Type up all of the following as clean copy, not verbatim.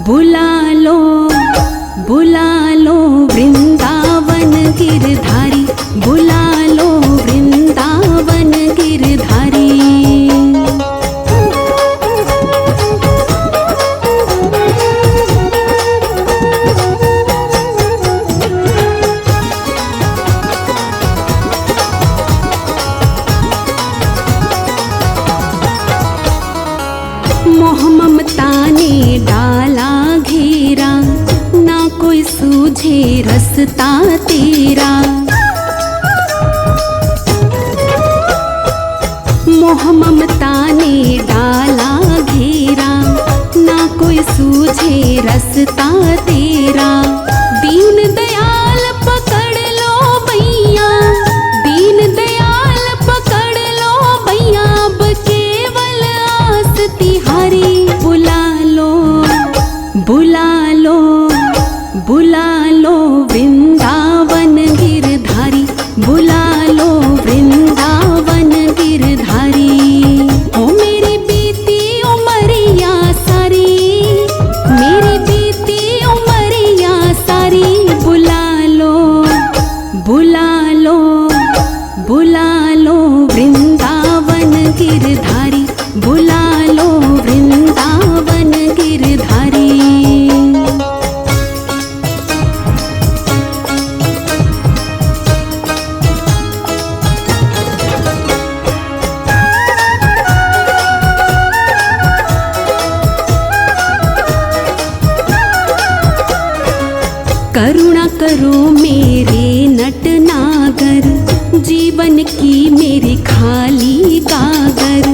बुला लो वृंदावन गिरधारी, बुला लो वृंदावन गिरधारी। मोह ममता ने डाला घेरा, ना कोई सूझे रस्ता तेरा। मोह ममता ने डाला घेरा, ना कोई सूझे रस्ता तेरा। दीन दयाल पकड़ लो भैया, दीन दयाल पकड़ लो भैया, अब केवल आस तिहारी। बुला लो वृंदावन गिरधारी, बुला लो वृंदावन गिरधारी। ओ मेरी बीती उमरिया सारी, मेरी बीती उमरिया सारी। बुला लो वृंदावन गिरधारी, बुला लो वृंदावन गिरधारी। करुणा करो मेरे नटनागर, जीवन की मेरी खाली गागर।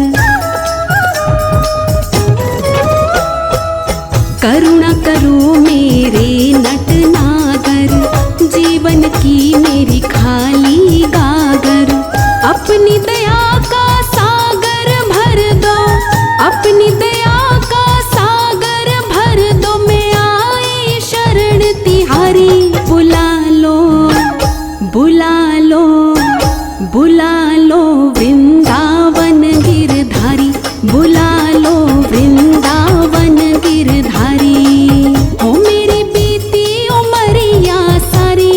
करुणा करो मेरे नटनागर, जीवन की मेरी खाली गागर। अपनी दया का सागर भर दो, अपनी दया का सागर भर दो, मैं आई शरण तिहारी। बुला लो वृंदावन गिरधारी, बुला लो वृंदावन गिरधारी। ओ मेरी बीती उमरिया सारी,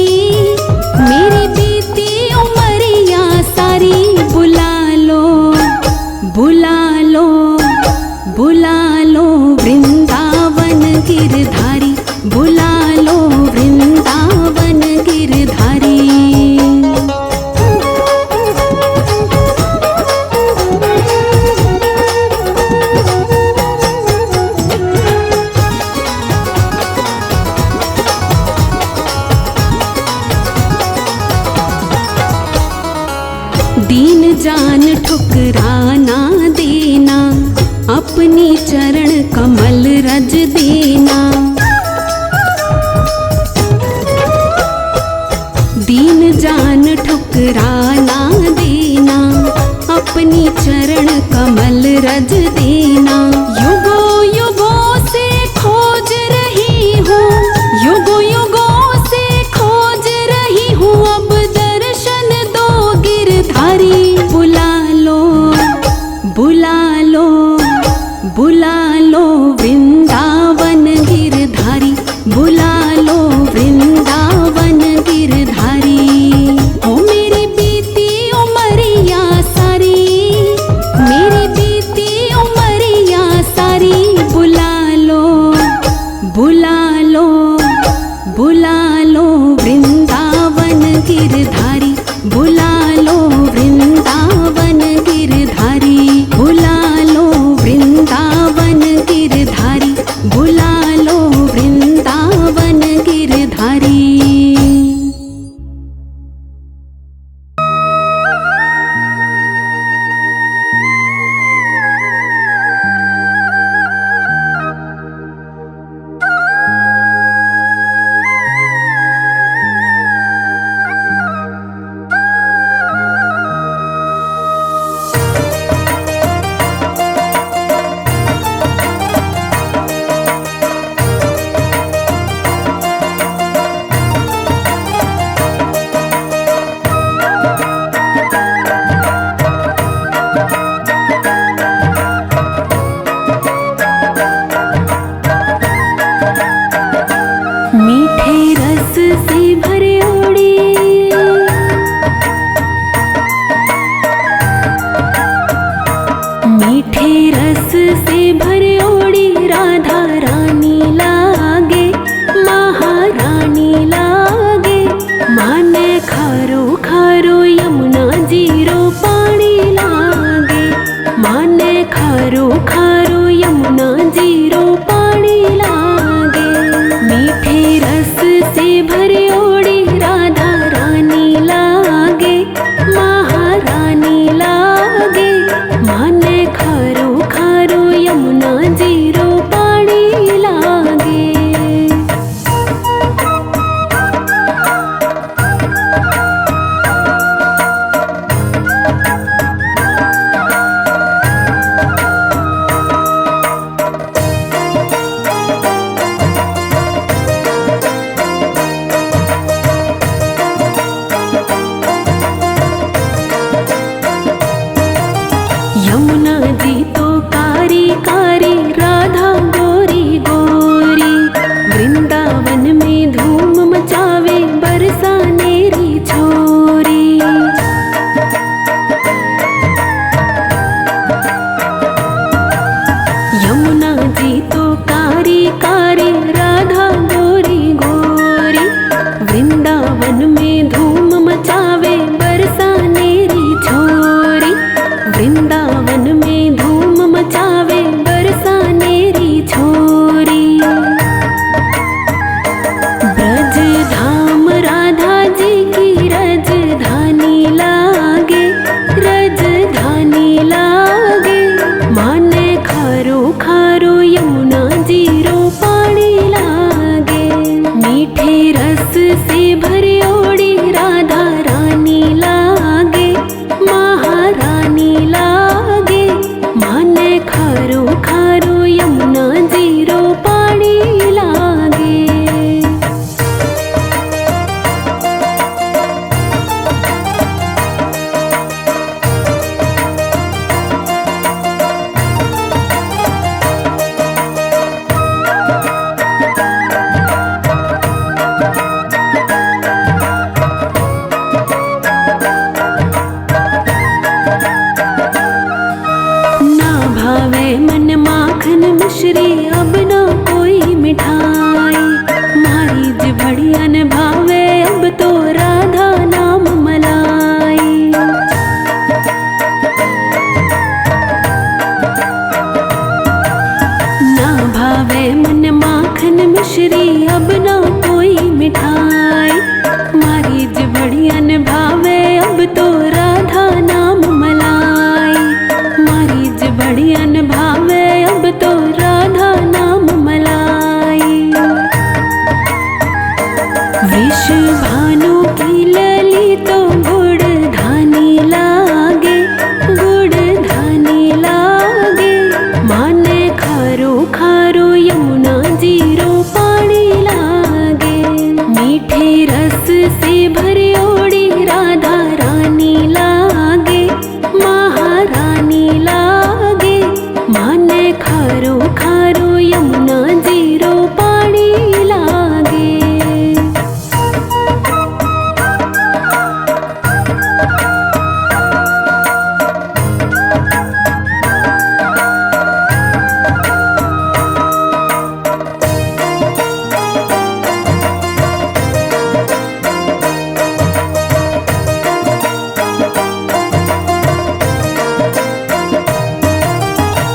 मेरी बीती उमरिया सारी। बुला लो वृंदावन गिरधारी, बुला लो वृंदावन गिरधारी। दीन जान ठुकराना देना, अपनी चरण कमल रज देना। दीन जान ठुकराना देना, अपनी चरण कमल रज देना। युगों युगों से खोज रही हूँ, युगों युगों से खोज रही हूँ, अब दर्शन दो गिरधारी। बुला लो वृंदावन गिरधारी, बुला लो वृंदावन गिरधारी। ओ मेरी बीती उमरिया सारी, मेरी बीती उमरिया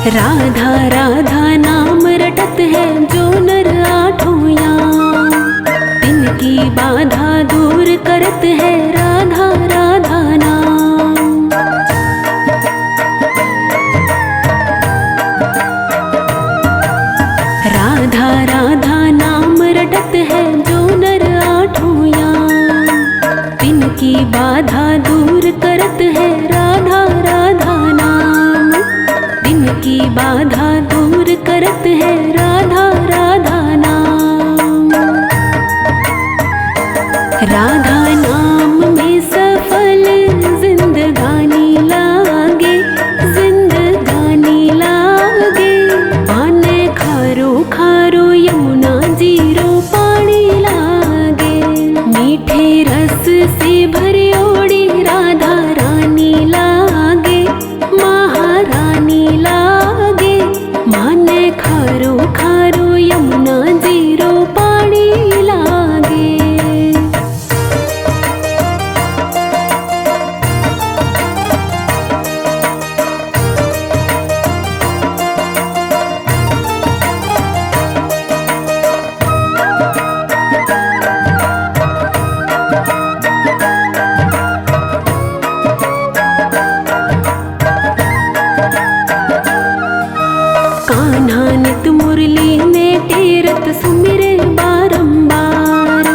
राधा राधा नाम रटत है जो नर आठों याम, तिनकी बाधा दूर करत है राधा राधा नाम। राधा राधा नाम रटत है जो नर आठों याम, तिनकी बाधा दूर करत है राधा राधा नाम, तिनकी बाधा दूर करत है राधा राधा नाम। राधा नाम में सफल जिंदगानी लागे, जिंदगानी लागे। पाने खारो खारो यमुना जीरो पानी लागे, मीठे रस से भरी ओड़ी राधा रानी लागे, महारानी लागे। माने खारो खारो यमुना जीरो पानी लागे। कान्हा नित मुरली ने टेरत सुमिरे बारंबार,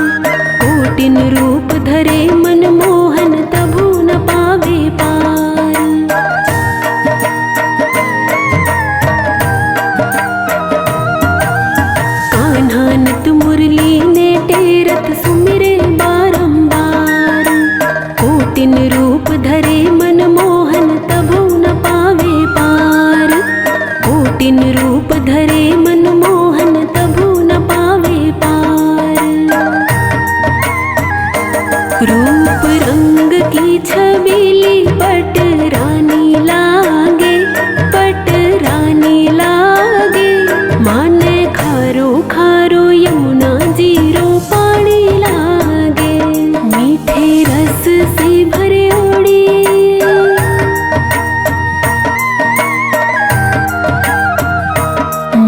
कोटिन रूप धरे मन मोहन तभु न पावे पार। कान्हा नित मुरली ने टेरत सुमिरे बारंबार, कोटिन रूप धरे मन मोहन तभु न पावे पार। कोटिन रूप धरे मन मोहन तभु न पावे पार। रूप रंग की छबीली पट रानी लागे, पट रानी लागे। माने खारो खारो यमुना जीरो पानी लागे, मीठे रस से भरे ओड़ी।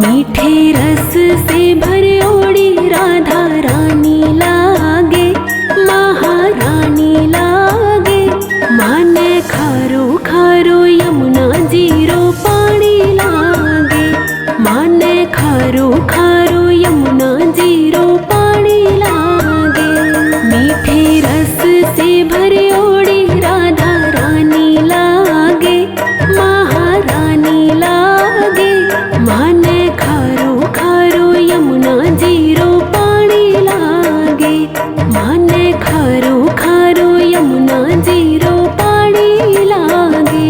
मीठे रस से भरे ओड़ी राधा रानी लागे, महारानी लागे। माने खारो खारो यमुना जीरो पानी लागे, माने खारो खारो यमुना जीरो पानी लागे। मीठे रस से भरे ओड़ी राधा रानी लागे, महारानी लागे। माने खारो खारो यमुना जीरो पानी लागे, माने खारो खारो यमुना जीरो पानी लागे।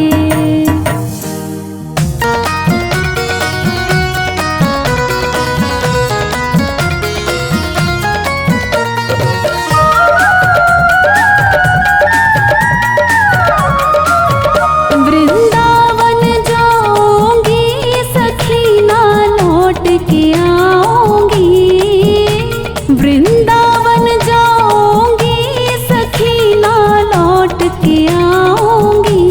वृंदावन जाऊंगी सखी ना लौट के आऊंगी, वृंदावन जाऊंगी सखी ना लौट के आऊंगी।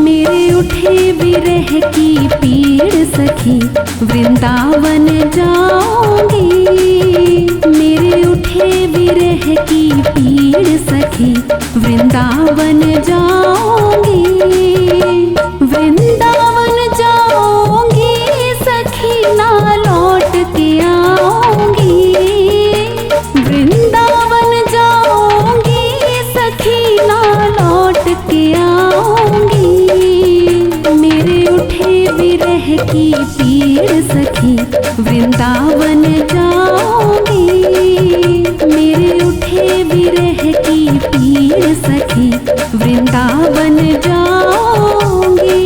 मेरे उठे विरह की पीड़ सखी वृंदावन जाऊंगी, मेरे उठे विरह की पीड़ सखी वृंदावन जाऊंगी। वृंदावन जाऊंगी सखी ना लौट के आऊंगी, वृंदावन जाऊंगी सखी ना लौट के आऊंगी। मेरे उठे विरह की पीड़ सखी वृंदावन जाऊंगी, मेरे उठे विरह की पीड़ सखी वृंदावन जाऊंगी।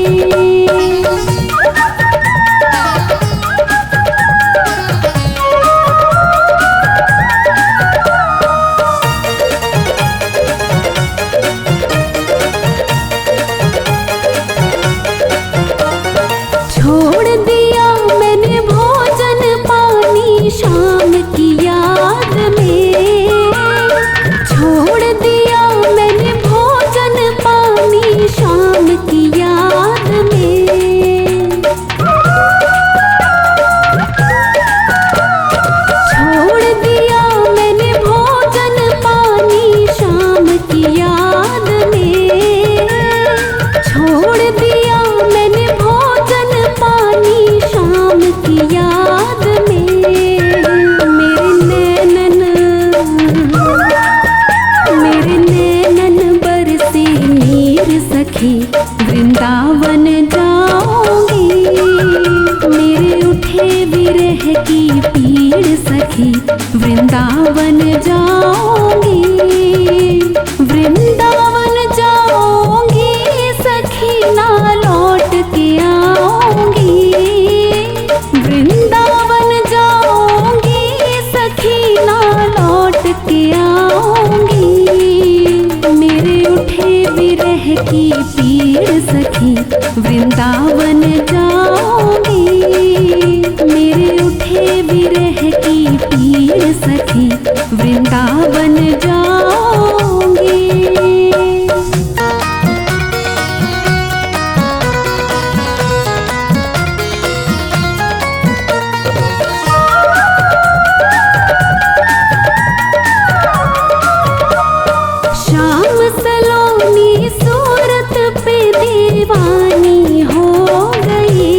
छोड़ दिया मैंने भोजन पानी शाम की याद में, छोड़ दिया मैंने भोजन पानी शाम की याद में। की पीड़ सखी, वृंदावन जाऊंगी, वृंदावन जाऊंगी सखी, ना लौट के आऊंगी, वृंदावन जाऊंगी सखी, ना लौट के आऊंगी। मेरे उठे विरह की पीड़ सखी, वृंदावन जाऊंगी, मेरे उठे विरह की पीड़ सखी, वृंदावन जाऊंगी। श्याम सलोनी सूरत पे दीवानी हो गई,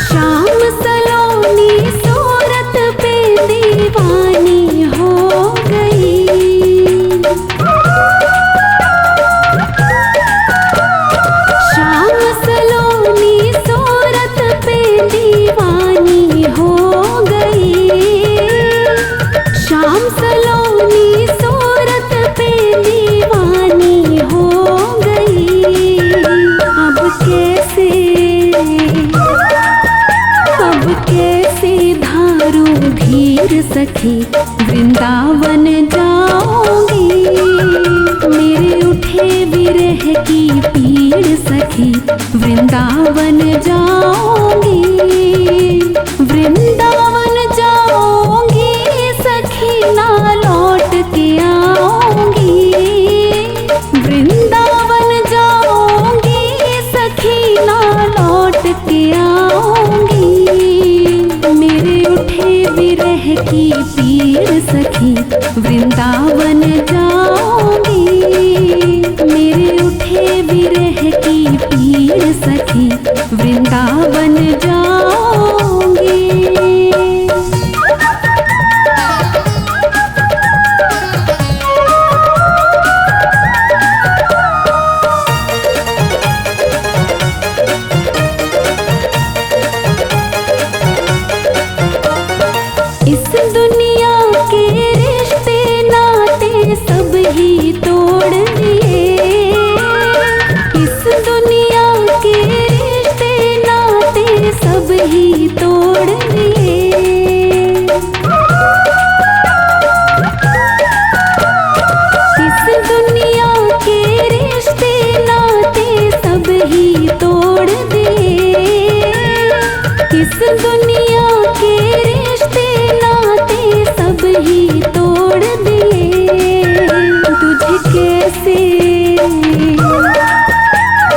श्याम सलोनी सूरत पे दीवानी हो गई, श्याम सलोनी सूरत पे दीवानी हो गई, श्याम सलोनी सूरत पे दीवानी हो गई। अब कैसे धारूं धीर सखी, वृंदावन जाऊंगी, मेरे उठे विरह की पीड़ सखी, वृंदावन जाऊंगी, वृंदावन जाऊंगी सखी, ना लौट के आऊंगी, वृंदावन जाऊंगी सखी, ना लौट के आऊंगी। मेरे उठे विरह की पीड़ सखी, वृंदावन जाऊंगी, मेरे उठे विरह की पीड़ सखी, वृंदावन जाऊंगी। इस दुनिया के रिश्ते नाते सब ही तोड़ दिए, इस दुनिया के रिश्ते नाते सब ही तोड़ दिए, इस दुनिया के रिश्ते नाते सब ही तोड़ दिए, इस दुनिया के रिश्ते नाते सब ही तोड़ दिए।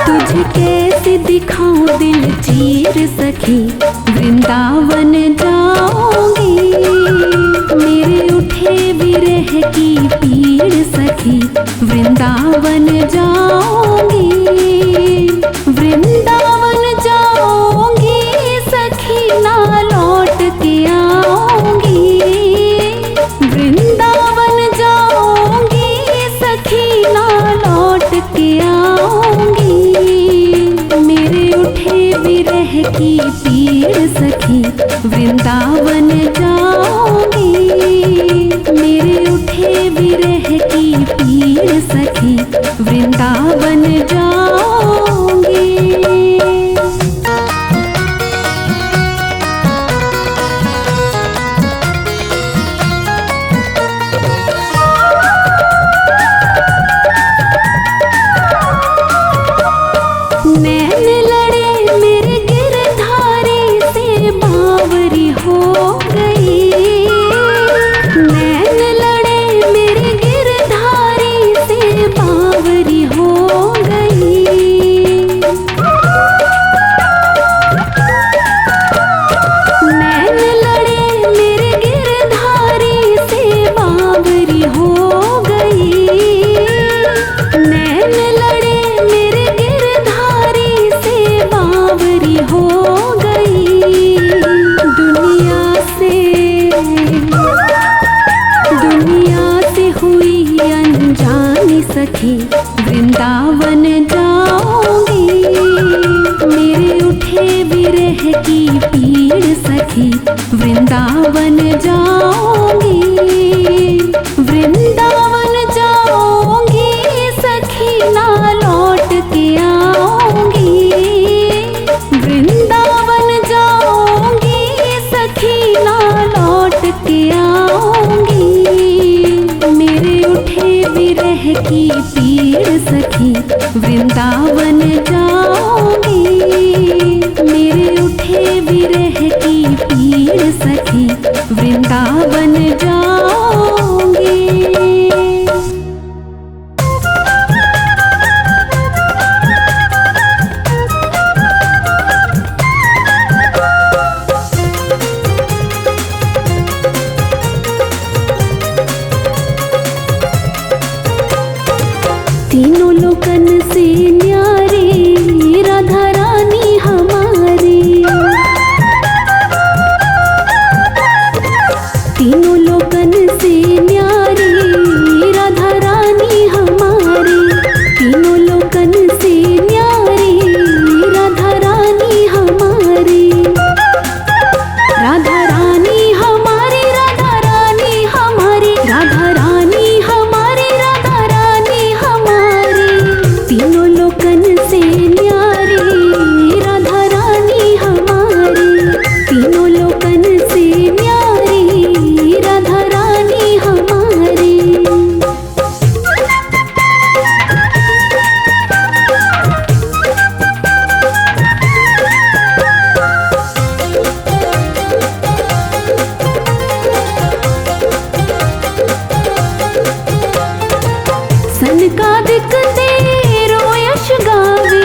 तुझे कैसे दिखाऊं दिल चीर सखी, वृंदावन जाऊंगी, मेरे उठे विरह की पीड़ सखी, वृंदावन जाऊंगी, वृंदावन जाऊंगी सखी, ना लौट के आऊंगी, वृंदावन जाऊंगी सखी, ना लौट के आऊंगी। मेरे उठे विरह की पीड़ सखी, वृंदावन जाऊंगी, मेरे उठे विरह की पीड़ सखी, वृंदावन जाऊंगी। नैन लड़े मेरे गिरधारी से बावरी हो गई, नैन लड़े मेरे गिरधारी से बावरी हो गई, नैन लड़े मेरे गिरधारी से बावरी हो गई, नैन लड़े मेरे गिरधारी से बावरी हो गई। दुनिया से हुई अनजानी सखी, वृंदावन जाऊंगी, मेरे उठे विरह की पीड़ सखी, वृंदावन जाऊंगी, वृंदावन जाऊंगी सखी ना लौट के आऊंगी। वृंदावन जाऊंगी सखी ना लौट के आऊंगी। मेरे उठे विरह की पीड़ सखी वृंदावन जाऊंगी। मेरे उठे विरह की पीड़ सखी वृंदावन जाऊंगी। तीनों लोकन से न्यारी राधा रानी हमारी। तीनों लोकन से न्यारी राधा रानी हमारी। तीनों लोकन से न्यारी राधा रानी हमारी। राधा रानी हमारी, राधा रानी हमारी, राधा रानी हमारी, राधा रानी हमारी। तीनों लोकन से न्यारी राधा रानी हमारी। तीनों लोकन से न्यारी राधा रानी हमारी। सनकादिक तेरो यश गावे,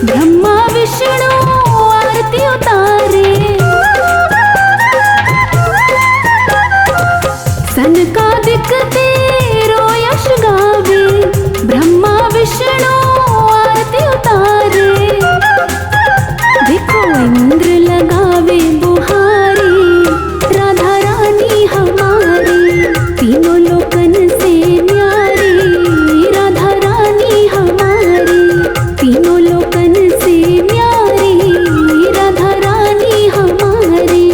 ब्रह्मा विष्णु आरती उतारे। सनकादिक तेरो यश गावे, ब्रह्मा विष्णु आरती उतारे। देखो इंद्र लगावे बुहारी राधा रानी हमारी। तीनों लोकन से न्यारी राधा रानी हमारी। तीनों लोकन से न्यारी राधा रानी हमारी।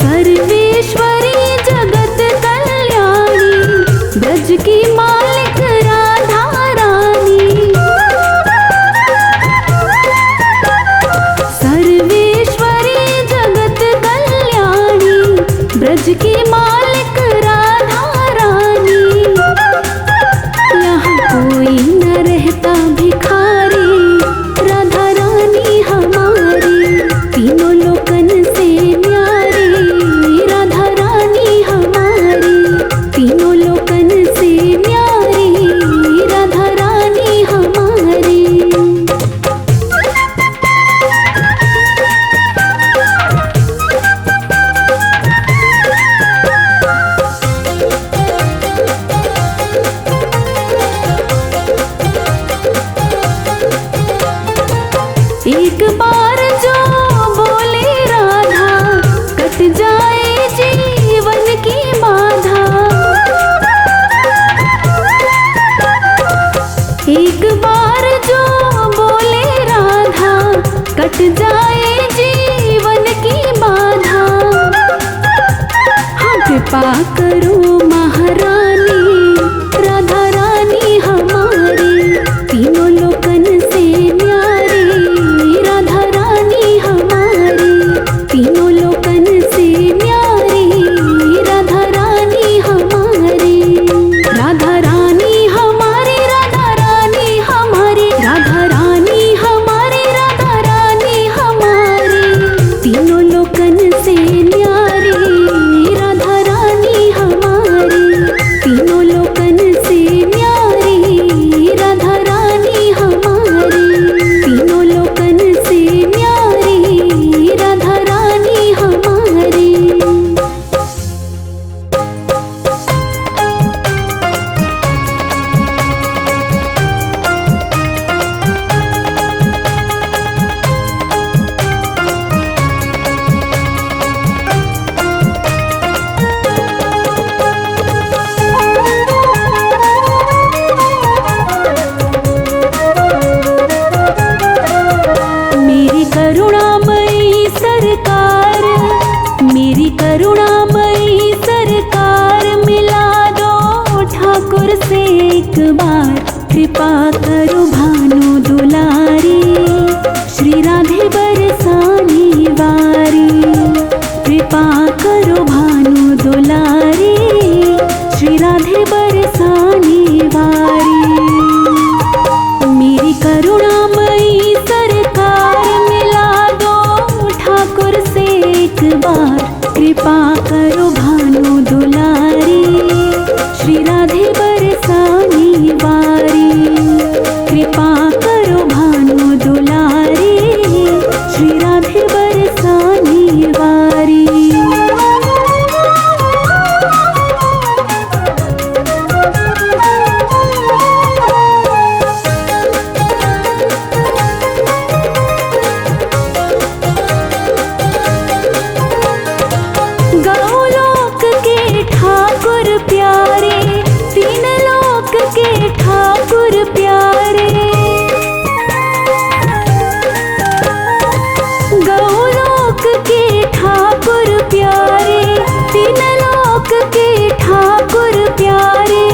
सर्वेश्वरी जगत कल्याणी, ब्रज की मालिक राधा रानी। सर्वेश्वरी जगत कल्याणी, ब्रज की मालिक राधा रानी। यहाँ कोई न रहता भिखारी राधा रानी हमारी। तीनों लोकन से न्यारी राधा रानी हमारी। तीनों लोकन से न्यारी राधा रानी हमारी। बार कृपा करो भानु दुलारी। श्री राधे बरसानी वारी, कृपा करो भानु दुलारी। श्री राधे बरसानी वारी। गौलोक के ठाकुर प्यारे, तीन लोक के ठाकुर प्यारे। गौलोक के ठाकुर प्यारे, तीन लोक के ठाकुर प्यारे।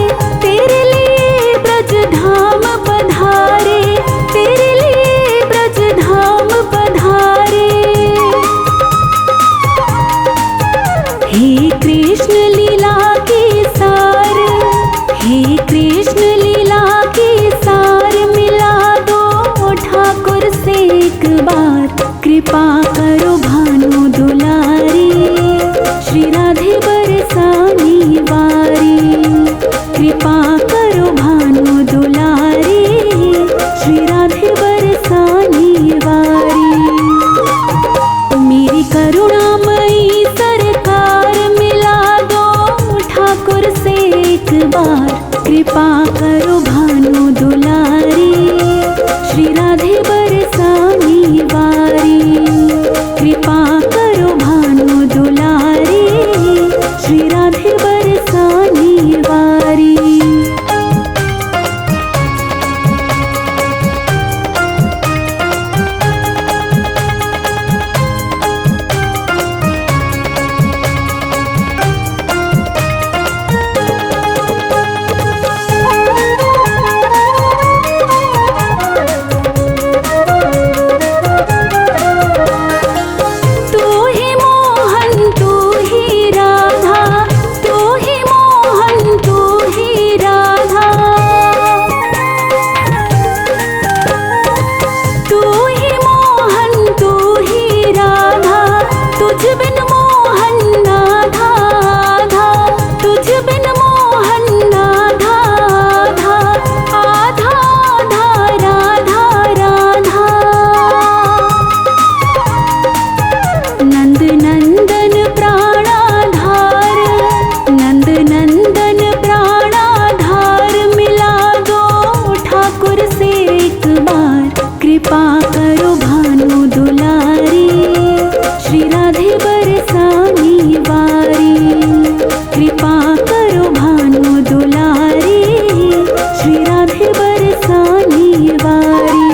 तेरे लिए ब्रज धाम पधारे, तेरे लिए ब्रज धाम पधारे। हे कृष्ण लीला के सार, हे कृष्ण लीला के सार। मिला दो ठाकुर से एक बार कृपा करो भानु दुलारी। श्री राधे बरसानी वारी, कृपा करो भानु दुलारी। श्री राधे बरसानी वारी। मेरी करुणामयी सरकार, मिला दो ठाकुर से एक बार कृपा करो भानु दुलारी। श्री राधे बरसानी वारी, कृपा करो भानु दुलारी। श्री राधे बरसानी वारी। तू ही मोहन तू ही राधा, तू ही मोहन तू ही राधा। तू ही मोहन तू ही राधा, तुझ बिन मोहन नाधा आधा। तुझ बिन मोहन नाधा आधा, आधा आधा राधा राधा। नंद नंदन प्राणाधार, नंद नंदन प्राणाधार। मिला दो ठाकुर से एक बार कृपा करो भानु दुलारी। श्री राधे बरसानी वारी, कृपा करो भानु दुलारी। श्री राधे बरसानी वारी।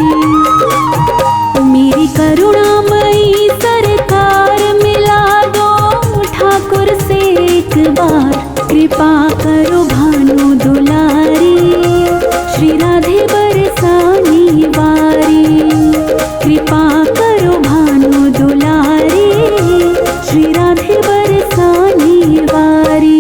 मेरी करुणामयी सरकार, मिला दो ठाकुर से एक बार कृपा करो भानु दुलारी। श्री राधे बरसानी वारी, कृपा करो भानु दुलारी। श्री राधे बरसानी वारी।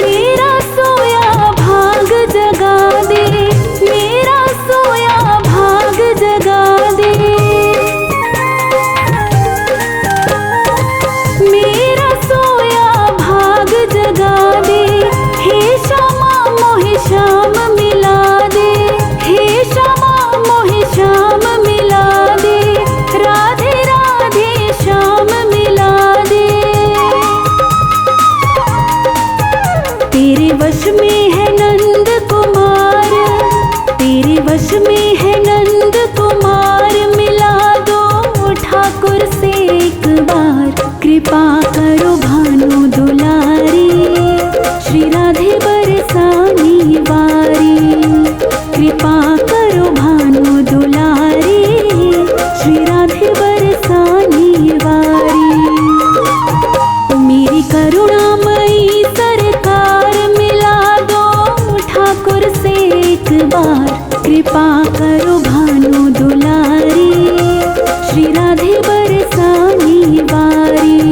मेरा सोया भाग जगा दे, मेरा सोया भाग जगा दे। मेरा सोया भाग जगा दे। हे श्यामा मोहे श्याम मिला दे, हे श्यामा मोहे श्याम मिला दे। राधे राधे श्याम मिला दे। तेरे वश में है नंद कुमार, तेरे वश में है नंद कुमार। मिला दो ठाकुर से एक बार कृपा करो भानु दुलारी। श्री राधे बरसानी वारी, कृपा करो भानु दुलारी। श्री राधे बरसानी वारी। मेरी करुणामयी सरकार, मिला दो ठाकुर से एक बार कृपा करो भानु दुलारी। श्री राधे बरसानी वारी।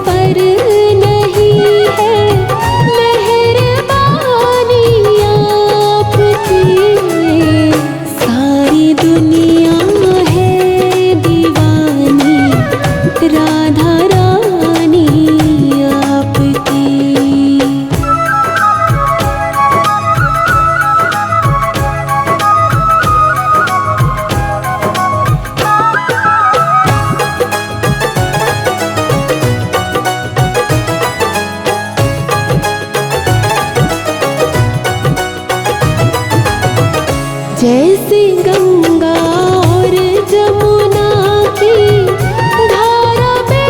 पर नहीं है मेहरबानी आपकी। सारी दुनिया है दीवानी राधा रानी आपकी। जैसे गंगा और जमुना की धारा में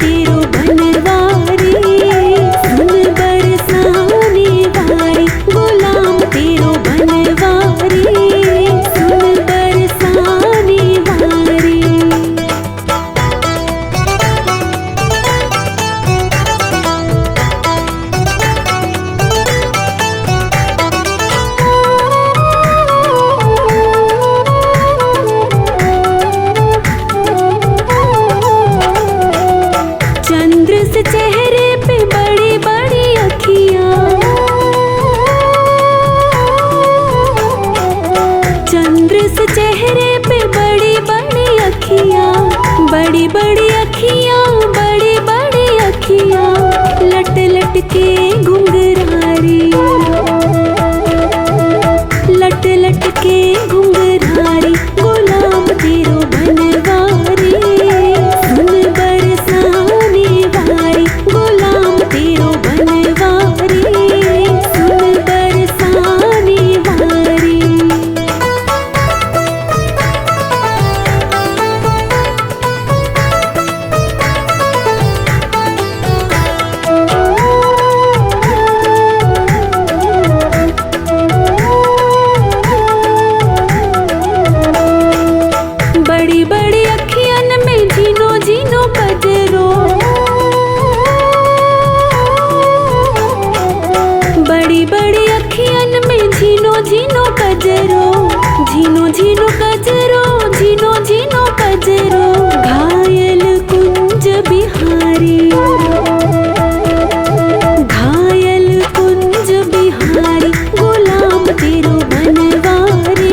तेरो बनवारी। सुन बरसाने वारी गुलाम तेरो बनवारी। सुन बरसाने वारी। चंद्र से चेहरे पे बड़ी बड़ी अखियाँ। चंद्र से चेहरे पे बड़ी बड़ी अखियाँ। बड़ी बड़ी अखियाँ, बड़ी बड़ी अखियाँ। लट लट के घुंघरारी। लट लट के घुंघरारी गुलाम तेरो बनवारी। सुन बरसाने वारी गुलाम तेरो बनवारी। सुन बरसाने वारी। बड़ी बड़ी अखियन में झीनो झीनो कजरो। बड़ी बड़ी अखियन में झीनो झीनो कजरो। झीनो झीनो कजरो, झीनो झीनो कजरो। घायल कुंज बिहारी। घायल कुंज बिहारी गुलाम तेरो बनवारी।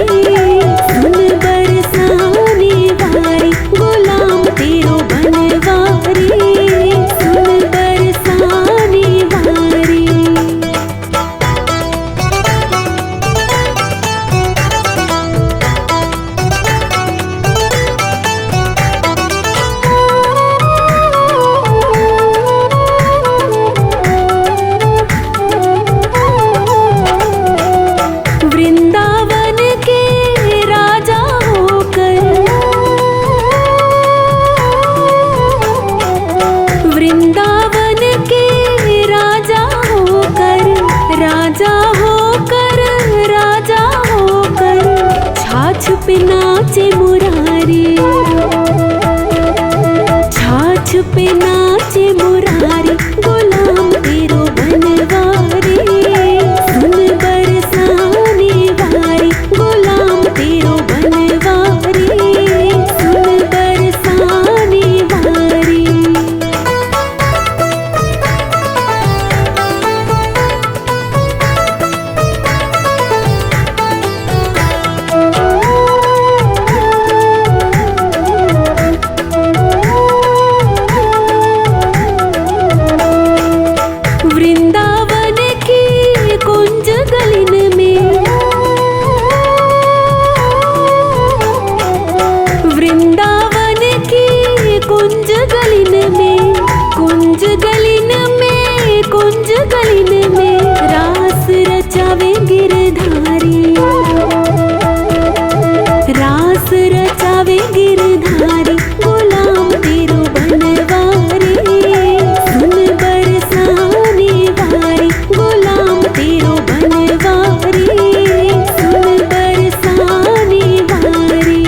सुन बरसाने वारी गुलाम तेरो बनवारी। सुन बरसाने वारी। वृंदावन के राजा होकर। वृंदावन के राजा होकर। राजा होकर, राजा होकर। छाछ पे नाचे मुरारी। छाछ पे नाचे मुरारी गुलाम तेरो बनवारी। सुन बरसाने वारी गुलाम तेरो बनवारी। सुन बरसाने वारी। वृंदावन की कुंज गलिन में। वृंदावन की कुंज गलिन में। कुंज गलिन में, कुंज गलिन में। रास रचावे गिरधारी। रास रचावे गिरधारी गुलाम तेरो बनवारी। सुन बरसाने वारी गुलाम तेरो बनवारी। सुन बरसाने वारी।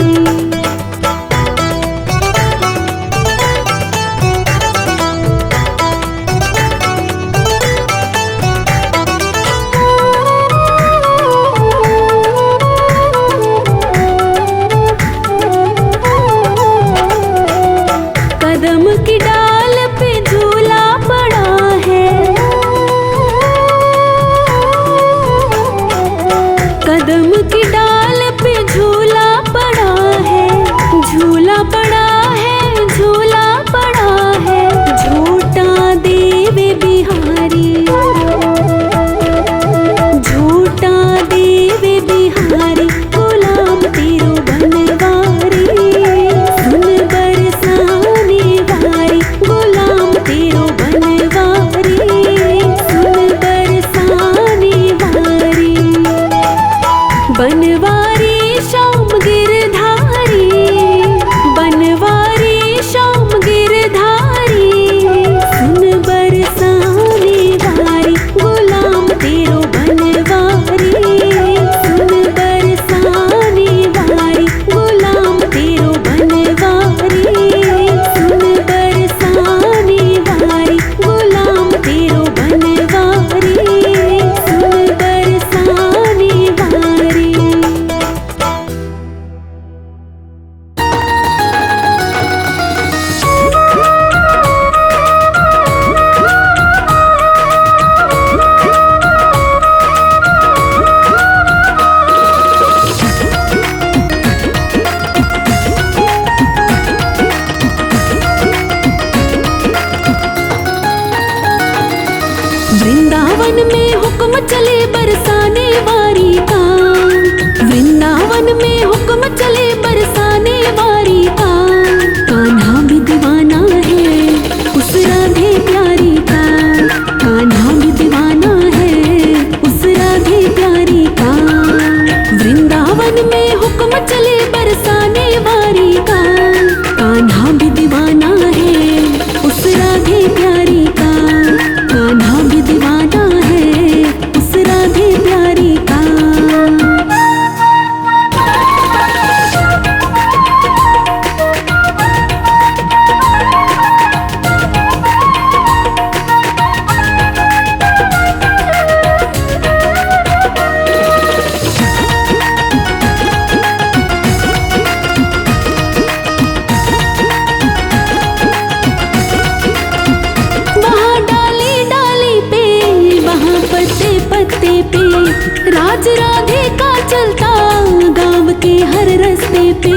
चले बरसाने वारी का, वृंदावन में हुक्म चले बरसाने वारी का। कान्हा भी दीवाना है उस राधे प्यारी का, कान्हा भी दीवाना है उस राधे प्यारी का। वृंदावन में हुक्म चले बरसाने वारी का, कान्हा भी दीवाना है उस राधे प्यारी का, कान्हा भी दीवाना है उस राधे प्यारी का। पत्ते पे राज राधे का चलता गाँव के हर रास्ते पे।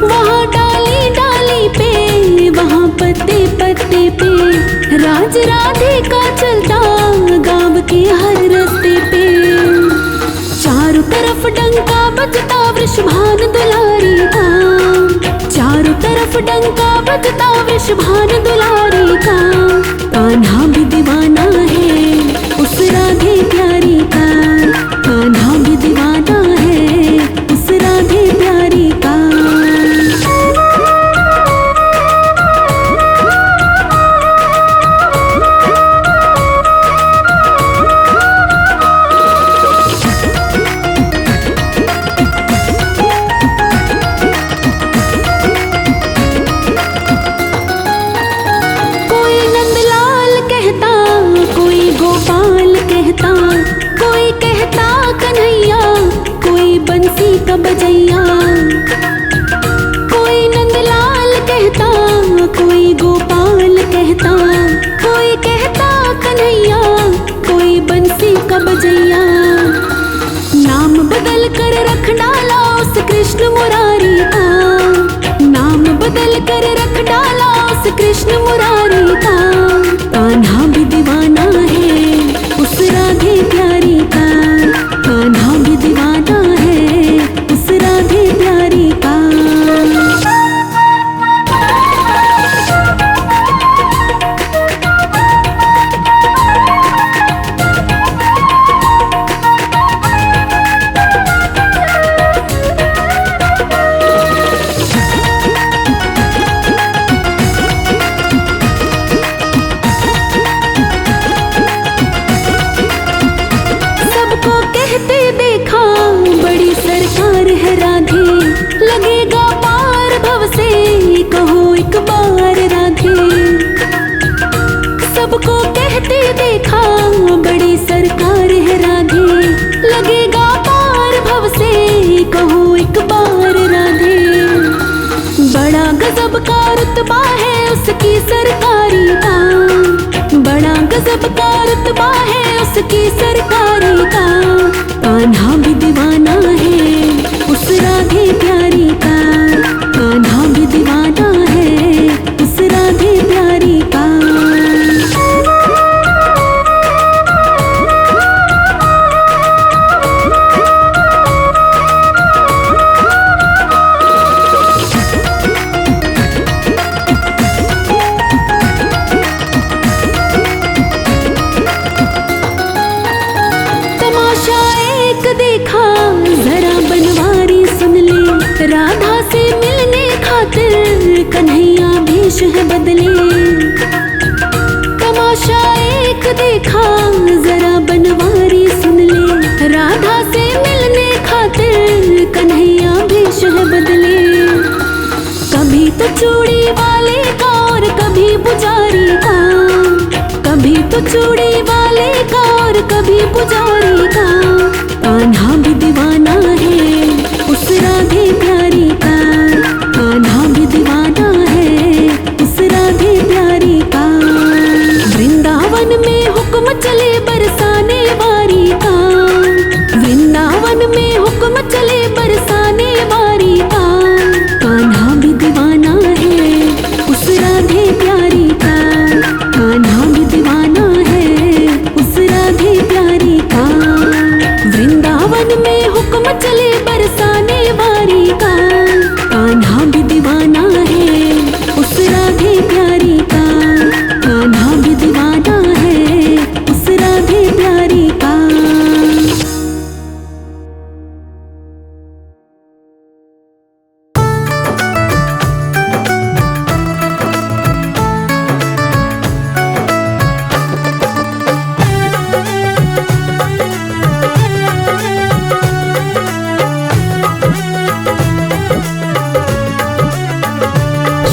वहाँ डाली डाली पे वहाँ पत्ते पत्ते पे राज राधे का चलता गाँव के हर रास्ते पे। चारों तरफ डंका बजता वृषभान दुलारी का, चारों तरफ डंका बजता वृषभान दुलारी का। कान्हा भी दीवाना है उस राधे प्यारी का, कान्हा भी दीवाना है उस राधे प्यारी का। कोई नंदलाल कहता, कोई गोपाल कहता, कोई कहता कन्हैया, कोई बंसी का बजैया। कोई नंदलाल कहता, कोई गोपाल कहता, कोई कहता कन्हैया, कोई बंसी का बजैया। नाम बदल कर रख डाला उस कृष्ण मुरारी का, नाम बदल कर रख डाला उस कृष्ण मुरारी का। कान्हा भी दीवाना है उस राधे प्यारी का, कान्हा भी दीवाना है उस राधे प्यारी का। सबको कहते देखा बड़ी सरकार है राधे, लगेगा पार भव से कहो एक बार राधे। सबको कहते देखा बड़ी सरकार है राधे, लगेगा पार भव से कहो एक बार राधे। बड़ा गजब का रुतबा है उसकी सरकारी का, बड़ा गजब का रुतबा है उसकी सरकारी का। कान्हा भी दीवाना है उस राधे प्यारी का, कान्हा भी दीवाना है उस राधे प्यारी का। तमाशा एक देखा जरा बनवारी सुन ले, राधा से मिलने खातिर कन्हैया भेष है बदले। तमाशा एक देखा जरा बनवारी सुन ले, राधा से मिलने खातिर कन्हैया भेष है बदले। कभी तो चूड़ी वाले का और कभी पुजारी का, कभी तो चूड़ी वाले का और कभी पुजारी का। कान्हा भी दीवाना है उस राधे प्यारी का, कान्हा भी दीवाना है उस राधे प्यारी का। वृंदावन में हुक्म चले बरसाने वारी का, वृंदावन में हुक्म चले बरसाने वारी का। कान्हा भी दीवाना है उस राधे प्यारी का, कान्हा भी दीवाना है उस राधे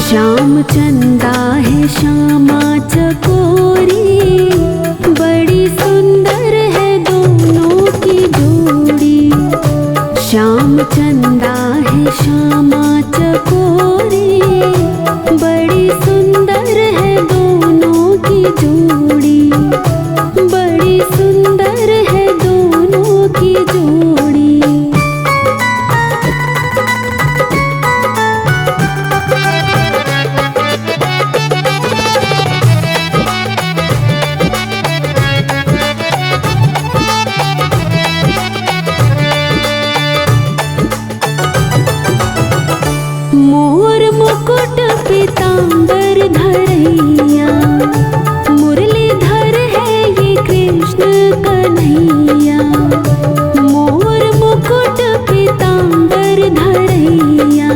श्याम चंदा है श्यामा चकोरी, बड़ी सुंदर है दोनों की जोड़ी। श्याम चंदा है श्यामा चकोरी, बड़ी सुंदर है दोनों की जोड़ी। बड़ी सुंदर है दोनों की जोड़ी। मोर मुकुट पीतांबर धरैया, मुरलीधर है ये कृष्ण कन्हैया। मोर मुकुट पीतांबर धरैया,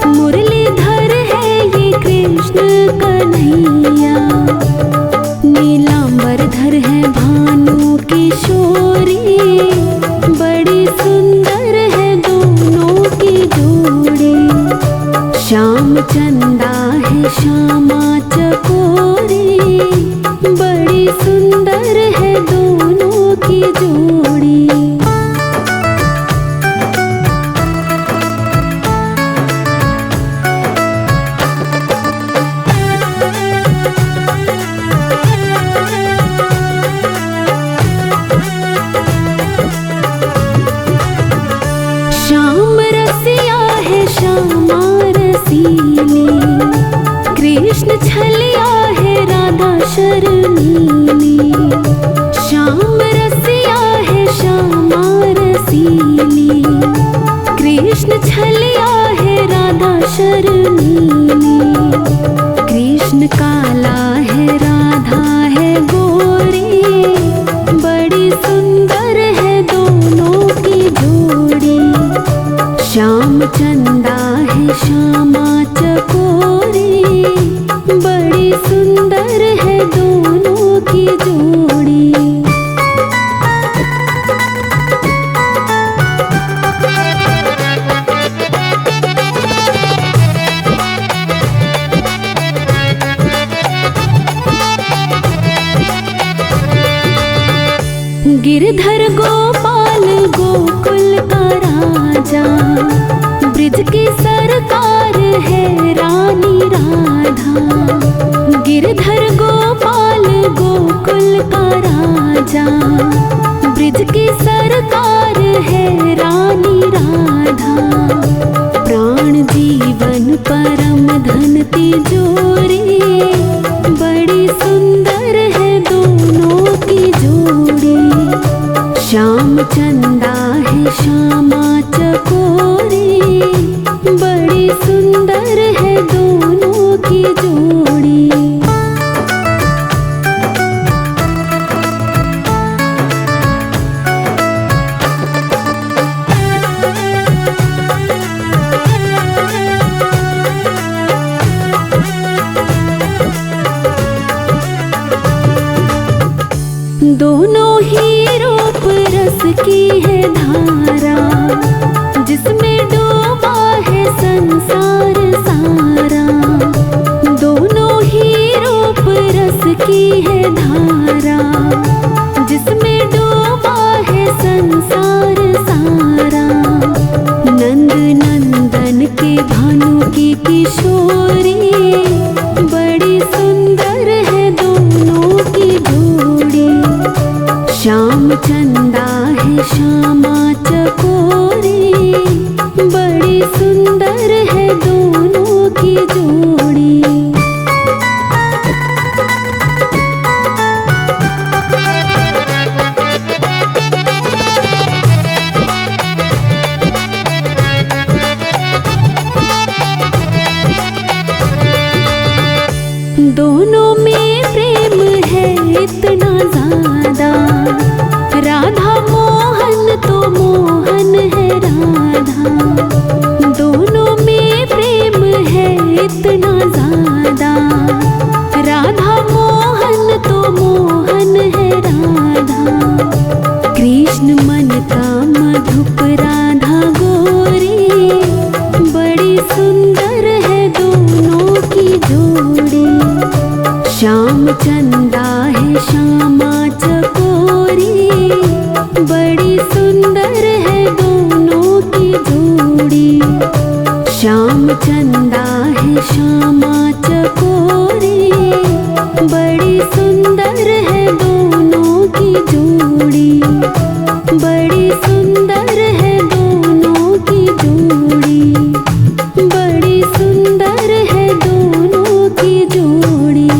मुरलीधर है ये कृष्ण कन्हैया। नीलांबर धर है भानु किशोरी, बड़ी सुंदर है दोनों की जोड़ी। श्याम चंदा है श्यामा चकोरी, बड़ी सुंदर है दोनों की जोड़ी। श्याम रसिया है श्यामा रसीली, कृष्ण छलिया है राधा शर्मीली। श्याम रसिया है श्यामा रसीली, कृष्ण छलिया है राधा शर्मीली। कृष्ण काला है राधा है गोरी, बड़ी सुंदर है दोनों की जोड़ी। श्याम चंदा है श्यामा चकोरी, बड़ी सुंदर है दोनों की जोड़ी। गिरधर गोपाल गोकुल का राजा, ब्रिज की सरकार है रानी राधा। गिरधर गोपाल गोकुल का राजा, ब्रिज की सरकार है रानी राधा। प्राण जीवन परम धन तिजोरी, बड़ी सुंदर है दोनों की जोड़ी। श्याम चंदा है श्यामा चकोरी, बड़ी सुंदर है दोनों की जोड़ी। दोनों ही रूप रस की है धारा, जिसमें डूबा है संसार सारा। दोनों ही रूप रस की है धारा, जिसमें डूबा है संसार सारा। नंद नंदन के भानु की किशोरी, बड़ी सुंदर है दोनों की जोड़ी। श्याम चंदा है श्यामा चकोरी, बड़ी सुंदर है दोनों की जोड़ी। श्याम चंदा है श्यामा चकोरी, बड़ी सुंदर है दोनों की जोड़ी, बड़ी सुंदर है दोनों की जोड़ी, बड़ी सुंदर है दोनों की जोड़ी।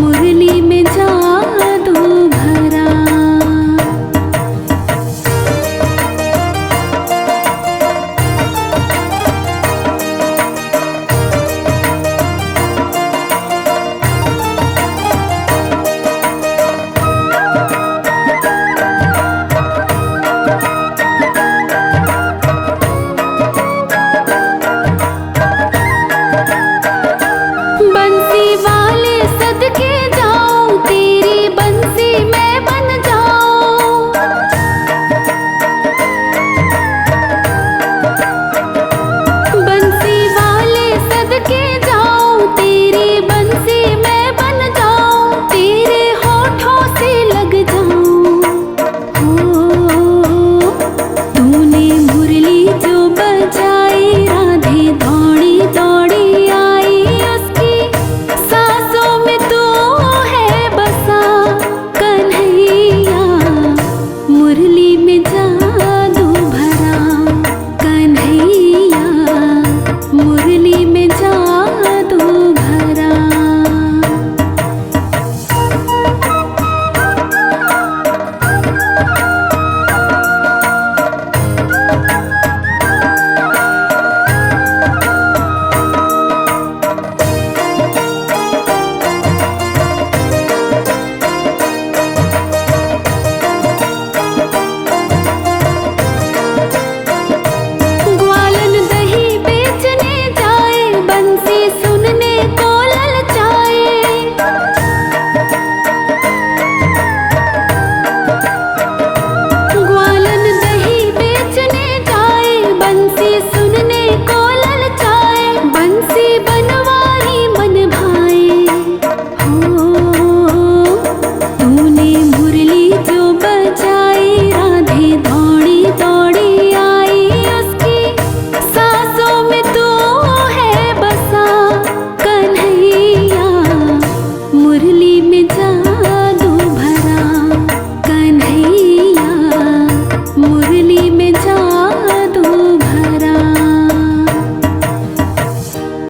मुरली